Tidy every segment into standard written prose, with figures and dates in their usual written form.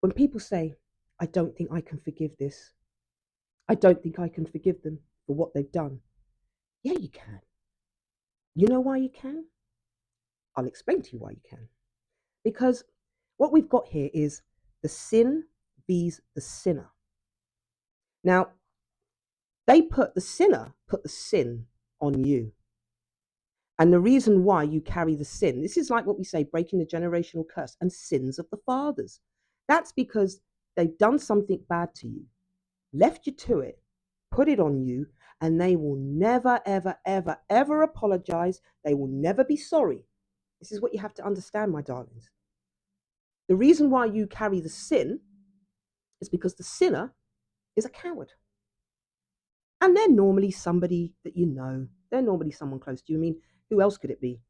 When people say, I don't think I can forgive this, I don't think I can forgive them for what they've done. Yeah, you can. You know why you can? I'll explain to you why you can. Because what we've got here is the sin vs the sinner. Now, the sinner put the sin on you. And the reason why you carry the sin, this is like what we say, breaking the generational curse and sins of the fathers. That's because they've done something bad to you, left you to it, put it on you, and they will never, ever, ever, ever apologize. They will never be sorry. This is what you have to understand, my darlings. The reason why you carry the sin is because the sinner is a coward. And they're normally somebody that you know. They're normally someone close to you. I mean, who else could it be?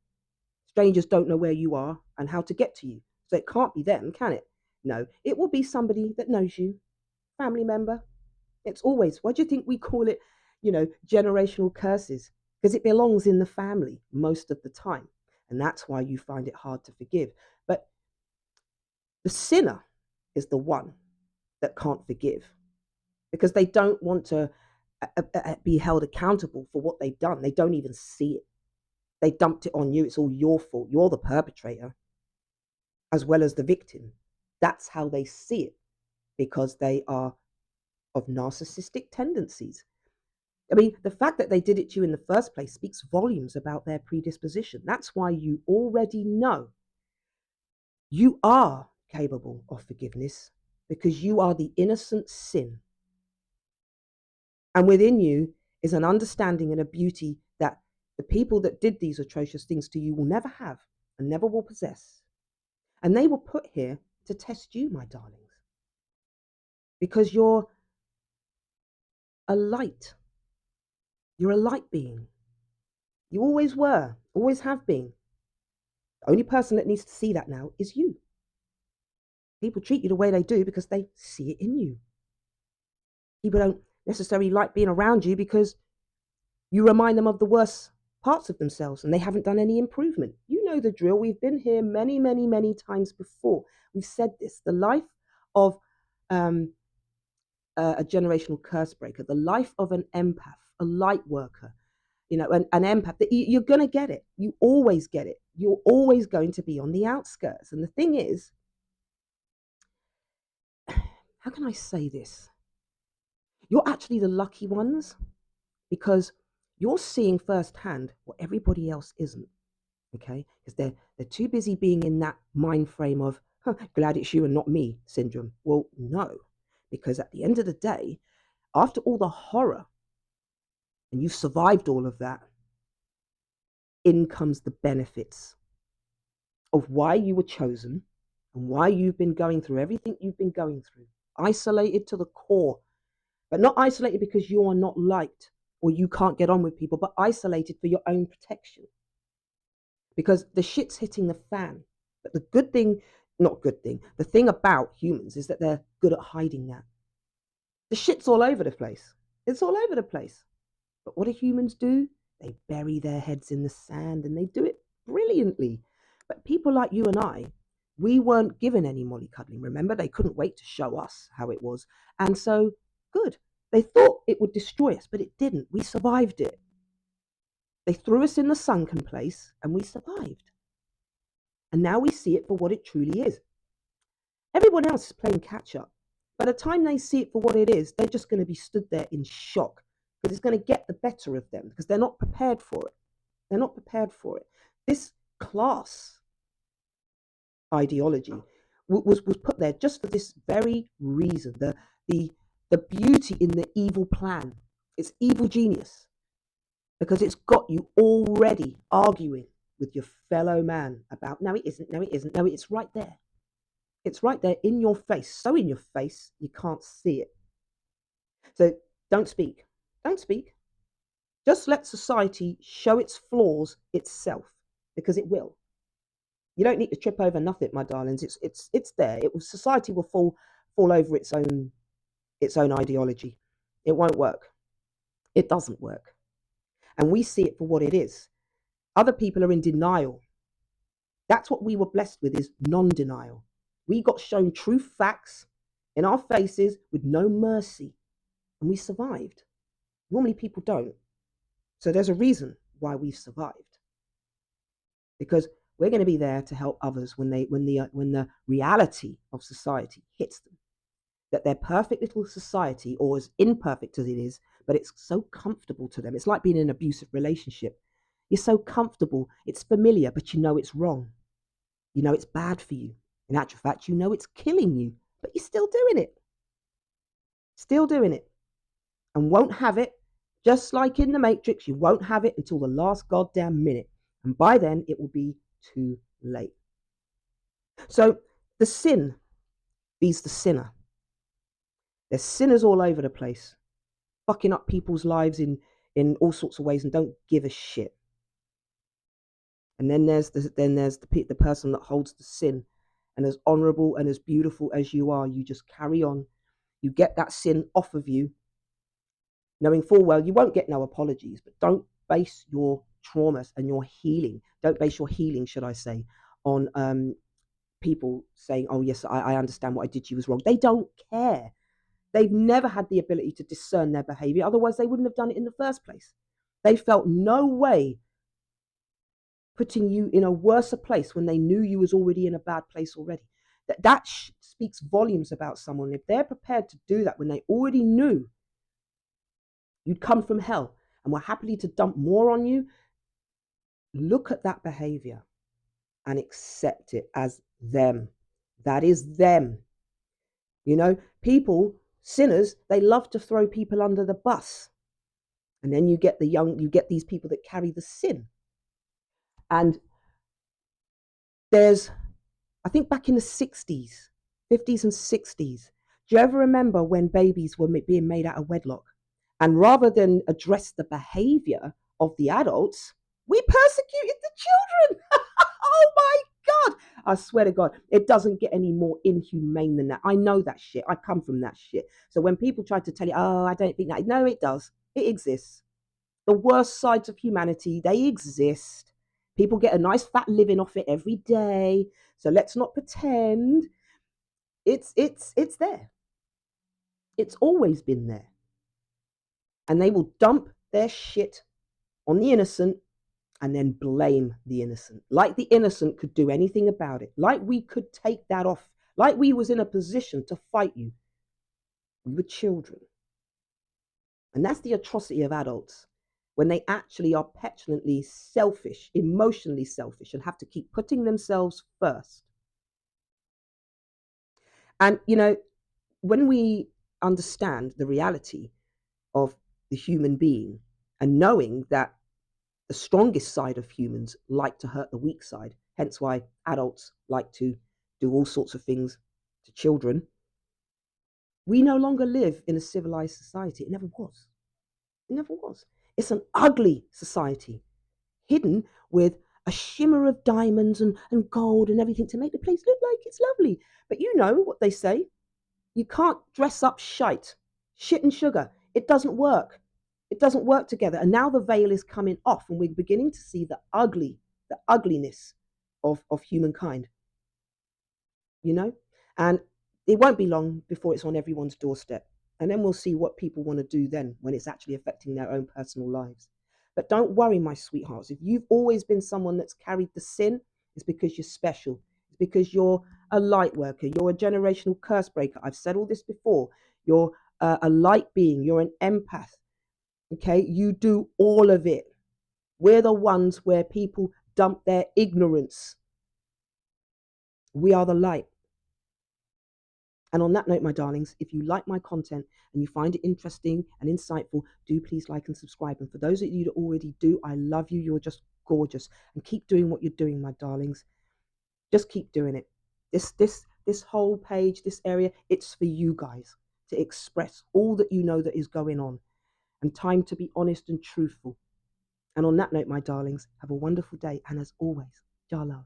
Strangers don't know where you are and how to get to you. So it can't be them, can it? No, it will be somebody that knows you, family member. It's always, why do you think we call it, generational curses? Because it belongs in the family most of the time. And that's why you find it hard to forgive. But the sinner is the one that can't forgive because they don't want to be held accountable for what they've done. They don't even see it. They dumped it on you. It's all your fault. You're the perpetrator as well as the victim. That's how they see it because they are of narcissistic tendencies. I mean, the fact that they did it to you in the first place speaks volumes about their predisposition. That's why you already know you are capable of forgiveness because you are the innocent sin. And within you is an understanding and a beauty that the people that did these atrocious things to you will never have and never will possess. And they were put here to test you, my darlings, because you're a light. You're a light being. You always were, always have been. The only person that needs to see that now is you. People treat you the way they do because they see it in you. People don't necessarily like being around you because you remind them of the worst parts of themselves and they haven't done any improvement. You know the drill. We've been here many, many, many times before. We've said this. The life of a generational curse breaker, the life of an empath, a light worker, an empath, you're going to get it. You always get it. You're always going to be on the outskirts. And the thing is, how can I say this? You're actually the lucky ones because you're seeing firsthand what everybody else isn't. Okay, because they're too busy being in that mind frame of glad it's you and not me syndrome. Well, no, because at the end of the day, after all the horror and you've survived all of that, in comes the benefits of why you were chosen and why you've been going through everything you've been going through, isolated to the core, but not isolated because you are not liked or you can't get on with people, but isolated for your own protection. Because the shit's hitting the fan. But the the thing about humans is that they're good at hiding that. The shit's all over the place. It's all over the place. But what do humans do? They bury their heads in the sand and they do it brilliantly. But people like you and I, we weren't given any mollycoddling. Remember, they couldn't wait to show us how it was. And so, good. They thought it would destroy us, but it didn't. We survived it. They threw us in the sunken place and we survived. And now we see it for what it truly is. Everyone else is playing catch up. By the time they see it for what it is, they're just going to be stood there in shock because it's going to get the better of them because they're not prepared for it. They're not prepared for it. This class ideology was put there just for this very reason. The beauty in the evil plan. It's evil genius because it's got you already arguing with your fellow man about no, it isn't, no, it isn't, no, it's right there. It's right there in your face, so in your face, you can't see it. So don't speak. Don't speak. Just let society show its flaws itself, because it will. You don't need to trip over nothing, my darlings. It's there. Society will fall over its own ideology. It won't work. It doesn't work. And we see it for what it is. Other people are in denial. That's what we were blessed with, is non-denial. We got shown true facts in our faces with no mercy, and we survived. Normally, people don't. So there's a reason why we've survived, because we're going to be there to help others when the reality of society hits them. That their perfect little society, or as imperfect as it is, but it's so comfortable to them. It's like being in an abusive relationship. You're so comfortable, it's familiar, but you know it's wrong. You know it's bad for you. In actual fact, you know it's killing you, but you're still doing it. Still doing it. And won't have it. Just like in the Matrix, you won't have it until the last goddamn minute. And by then, it will be too late. So the sin beats the sinner. There's sinners all over the place, fucking up people's lives in all sorts of ways and don't give a shit. And then there's the person that holds the sin, and as honorable and as beautiful as you are, you just carry on. You get that sin off of you, knowing full well you won't get no apologies, but don't base your traumas and your healing. Don't base your healing, should I say, on people saying, "Oh yes, I understand what I did to you was wrong." They don't care. They've never had the ability to discern their behavior. Otherwise, they wouldn't have done it in the first place. They felt no way putting you in a worse place when they knew you was already in a bad place already. That speaks volumes about someone. If they're prepared to do that when they already knew you'd come from hell and were happily to dump more on you, look at that behavior and accept it as them. That is them. You know, people, sinners, they love to throw people under the bus. And then you get these people that carry the sin. And I think back in the 60s, 50s and 60s, do you ever remember when babies were being made out of wedlock? And rather than address the behavior of the adults, we persecuted the children. Oh my God. I swear to God, it doesn't get any more inhumane than that. I know that shit. I come from that shit. So when people try to tell you, oh, I don't think that, no, it does. It exists. The worst sides of humanity, they exist. People get a nice fat living off it every day. So let's not pretend. It's there. It's always been there. And they will dump their shit on the innocent and then blame the innocent. Like the innocent could do anything about it. Like we could take that off. Like we was in a position to fight you. We were children. And that's the atrocity of adults, when they actually are petulantly selfish, emotionally selfish, and have to keep putting themselves first. And, you know, when we understand the reality of the human being and knowing that the strongest side of humans like to hurt the weak side, hence why adults like to do all sorts of things to children, we no longer live in a civilized society. It never was. It never was. It's an ugly society, hidden with a shimmer of diamonds and gold and everything to make the place look like it's lovely. But you know what they say, you can't dress up shit and sugar. It doesn't work. It doesn't work together. And now the veil is coming off, and we're beginning to see the ugliness of humankind, you know? And it won't be long before it's on everyone's doorstep. And then we'll see what people want to do then when it's actually affecting their own personal lives. But don't worry, my sweethearts. If you've always been someone that's carried the sin, it's because you're special. It's because you're a light worker. You're a generational curse breaker. I've said all this before. You're a light being. You're an empath. Okay? You do all of it. We're the ones where people dump their ignorance. We are the light. And on that note, my darlings, if you like my content and you find it interesting and insightful, do please like and subscribe. And for those of you that already do, I love you. You're just gorgeous. And keep doing what you're doing, my darlings. Just keep doing it. This whole page, this area, it's for you guys to express all that you know that is going on. And time to be honest and truthful. And on that note, my darlings, have a wonderful day. And as always, Jah love.